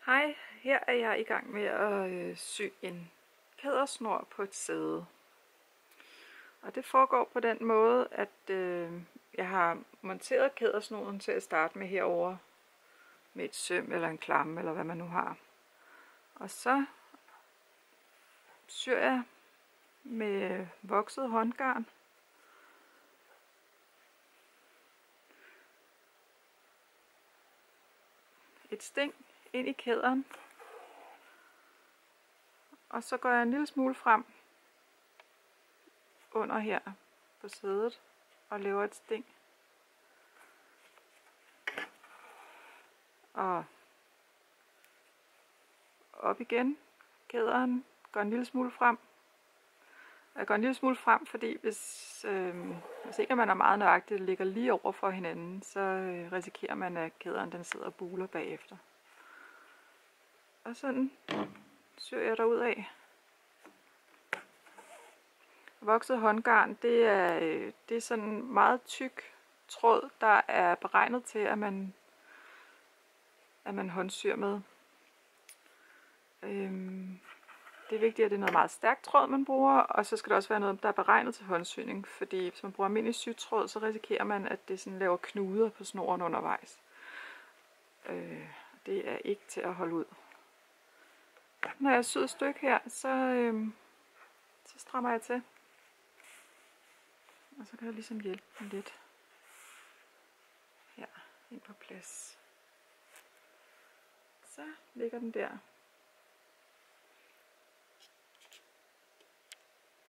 Hej, her er jeg i gang med at sy en kædersnor på et sæde. Og det foregår på den måde, at jeg har monteret kædersnoren til at starte med herover med et søm eller en klamme eller hvad man nu har. Og så syr jeg med vokset håndgarn. Et sting ind i kæderen, og så går jeg en lille smule frem under her på sædet og laver et sting, og op igen. Kæderen går en lille smule frem. Jeg går en lille smule frem, fordi hvis ikke man er meget nøjagtig, det ligger lige over for hinanden, så risikerer man, at kæderen den sidder og buler bagefter. Og sådan syr jeg derudad. Vokset håndgarn, det er sådan en meget tyk tråd, der er beregnet til, at man håndsyr med. Det er vigtigt, at det er noget meget stærkt tråd, man bruger, og så skal det også være noget, der er beregnet til håndsyning, fordi hvis man bruger almindelig sytråd, så risikerer man, at det sådan laver knuder på snoren undervejs. Det er ikke til at holde ud. Når jeg syr et stykke her, så strammer jeg til. Og så kan jeg ligesom hjælpe den lidt her ind på plads. Så ligger den der.